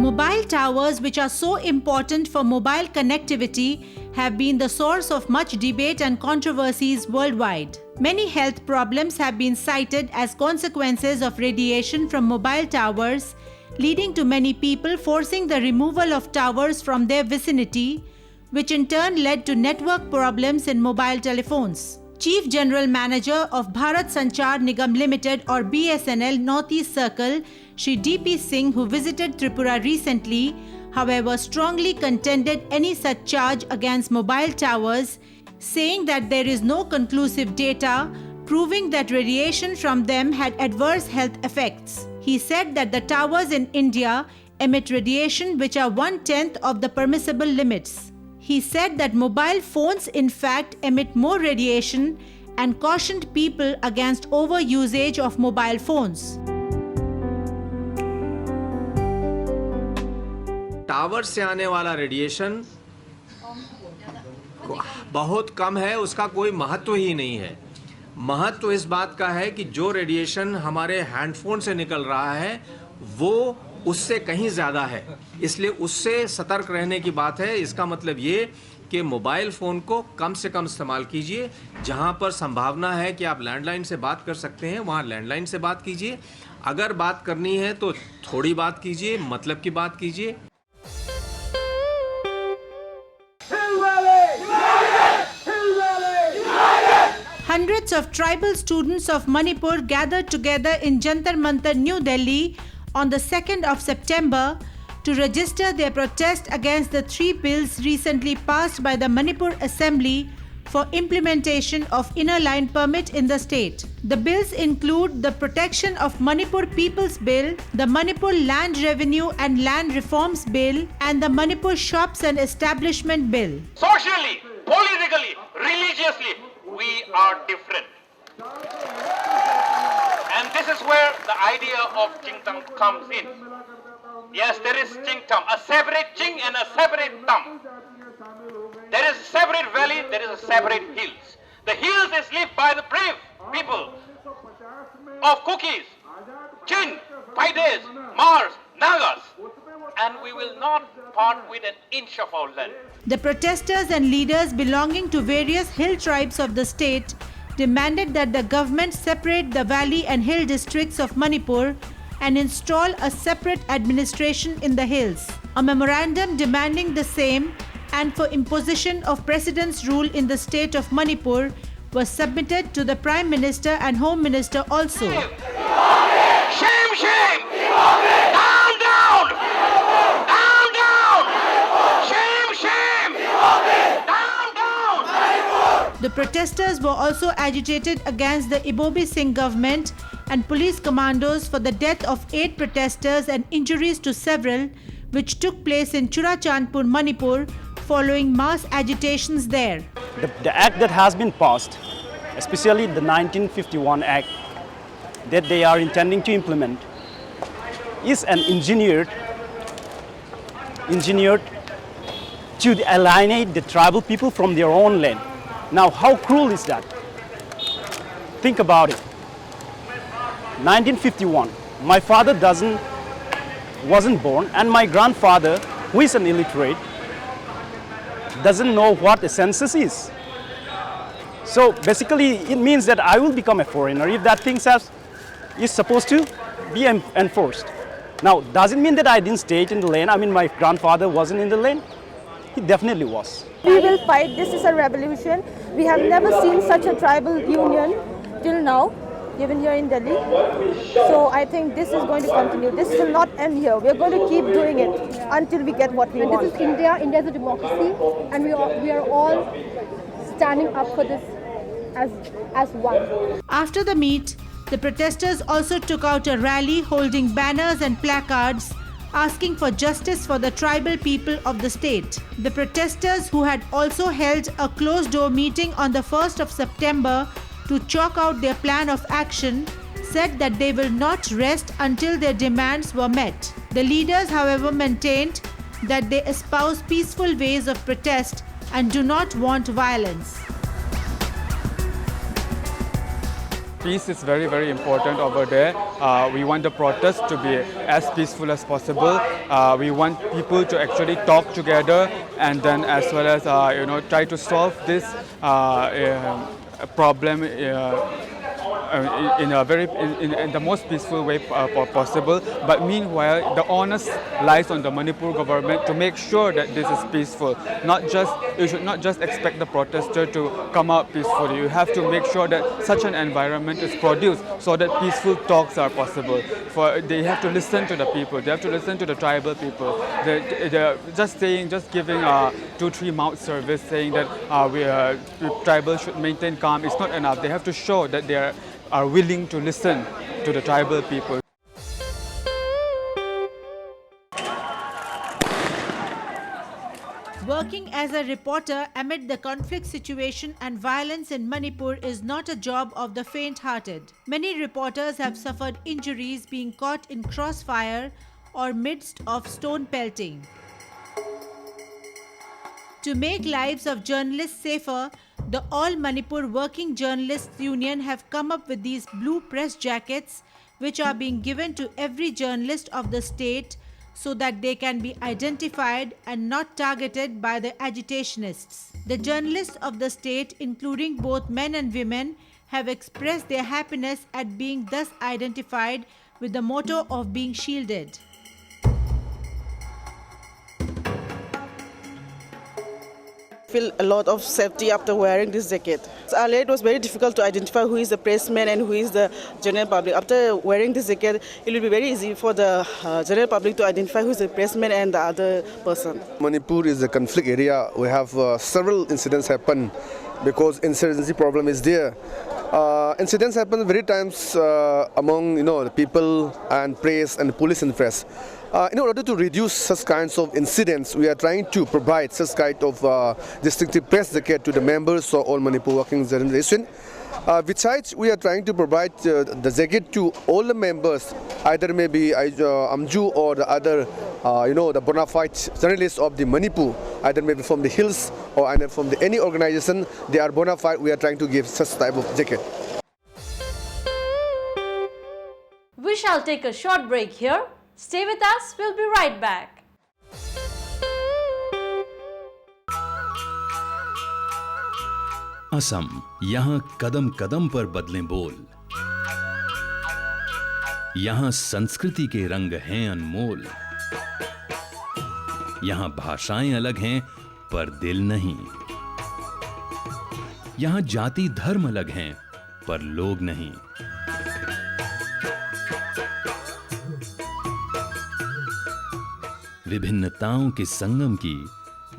mobile towers, which are so important for mobile connectivity, have been the source of much debate and controversies worldwide. Many health problems have been cited as consequences of radiation from mobile towers, leading to many people forcing the removal of towers from their vicinity, which in turn led to network problems in mobile telephones. Chief General Manager of Bharat Sanchar Nigam Limited or BSNL Northeast Circle, Shri D.P. Singh, who visited Tripura recently, however, strongly contended any such charge against mobile towers, saying that there is no conclusive data proving that radiation from them had adverse health effects. He said that the towers in India emit radiation which are 1/10 of the permissible limits. He said that mobile phones in fact emit more radiation and cautioned people against overusage of mobile phones. Tower से आने वाला radiation बहुत कम है, उसका कोई महत्व ही नहीं है। महत्व इस बात का है कि जो रेडिएशन हमारे हैंडफोन से निकल रहा है वो उससे कहीं ज़्यादा है, इसलिए उससे सतर्क रहने की बात है। इसका मतलब ये कि मोबाइल फ़ोन को कम से कम इस्तेमाल कीजिए। जहाँ पर संभावना है कि आप लैंडलाइन से बात कर सकते हैं वहाँ लैंडलाइन से बात कीजिए। अगर बात करनी है तो थोड़ी बात कीजिए, मतलब की बात कीजिए। Hundreds of tribal students of Manipur gathered together in Jantar Mantar, New Delhi on the 2nd of September to register their protest against the 3 bills recently passed by the Manipur Assembly for implementation of inner line permit in the state. The bills include the Protection of Manipur People's Bill, the Manipur Land Revenue and Land Reforms Bill, and the Manipur Shops and Establishment Bill. Socially, politically, religiously, we are different. And this is where the idea of Chingtam comes in. Yes, there is Chingtam, a separate Ching and a separate Tam. There is a separate valley, there is a separate hills. The hills is lived by the brave people of Kukis, Chin, Paides, Mars, Nagas. And we will not part with an inch of our land. The protesters and leaders belonging to various hill tribes of the state demanded that the government separate the valley and hill districts of Manipur and install a separate administration in the hills. A memorandum demanding the same and for imposition of President's rule in the state of Manipur was submitted to the Prime Minister and Home Minister also. Shame, shame! Down, down! Down, down! Shame, shame! Down, down! The protesters were also agitated against the Ibobi Singh government and police commandos for the death of 8 protesters and injuries to several, which took place in Churachandpur, Manipur, following mass agitations there. The act that has been passed, especially the 1951 Act that they are intending to implement, is an engineered to alienate the tribal people from their own land. Now, how cruel is that? Think about it. 1951, my father wasn't born, and my grandfather, who is an illiterate, doesn't know what a census is. So basically, it means that I will become a foreigner if that thing is supposed to be enforced. Now, does it mean that I didn't stay in the land? I mean, my grandfather wasn't in the land? He definitely was. We will fight. This is a revolution. We have never seen such a tribal union till now, even here in Delhi. So I think this is going to continue. This will not end here. We are going to keep doing it until we get what we want. This is India. India is a democracy, and we are all standing up for this as one. After the meet, the protesters also took out a rally holding banners and placards asking for justice for the tribal people of the state. The protesters, who had also held a closed-door meeting on the 1st of September to chalk out their plan of action, said that they will not rest until their demands were met. The leaders, however, maintained that they espouse peaceful ways of protest and do not want violence. peace is very, very important over there. We want the protest to be as peaceful as possible. We want people to actually talk together and then as well as try to solve this problem in the most peaceful way possible. But meanwhile, the onus lies on the Manipur government to make sure that this is peaceful. You should not just expect the protester to come out peacefully. You have to make sure that such an environment is produced so that peaceful talks are possible. They have to listen to the people. They have to listen to the tribal people. They're just giving 2-3 mouth service saying that tribal should maintain calm. It's not enough. They have to show that they are willing to listen to the tribal people. Working as a reporter amid the conflict situation and violence in Manipur is not a job of the faint-hearted. Many reporters have suffered injuries being caught in crossfire or midst of stone pelting. To make lives of journalists safer, the All Manipur Working Journalists Union have come up with these blue press jackets which are being given to every journalist of the state so that they can be identified and not targeted by the agitationists. The journalists of the state, including both men and women, have expressed their happiness at being thus identified with the motto of being shielded. Feel a lot of safety after wearing this jacket. Earlier it was very difficult to identify who is the pressman and who is the general public. After wearing this jacket, it will be very easy for the general public to identify who is the pressman and the other person. Manipur is a conflict area. We have several incidents happen because insurgency problem is there. Incidents happen very times among the people and press and police and press. In order to reduce such kinds of incidents, we are trying to provide such kind of distinctive press jacket to the members of All Manipur Working Journalists. Besides, we are trying to provide the jacket to all the members, either maybe Amju or the other, the bona fide journalists of the Manipur, either maybe from the hills or either from any organization. They are bona fide. We are trying to give such type of jacket. We shall take a short break here. Stay with us, we'll be right back. Assam, यहाँ कदम कदम पर बदलें बोल। यहाँ संस्कृति के रंग हैं अनमोल। यहाँ भाषाएं अलग हैं पर दिल नहीं। यहाँ जाति धर्म अलग हैं पर लोग नहीं। विभिन्नताओं के संगम की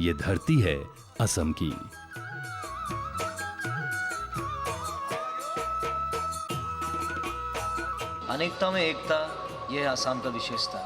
ये धरती है असम की। अनेकता में एकता, यह है असम का विशेषता।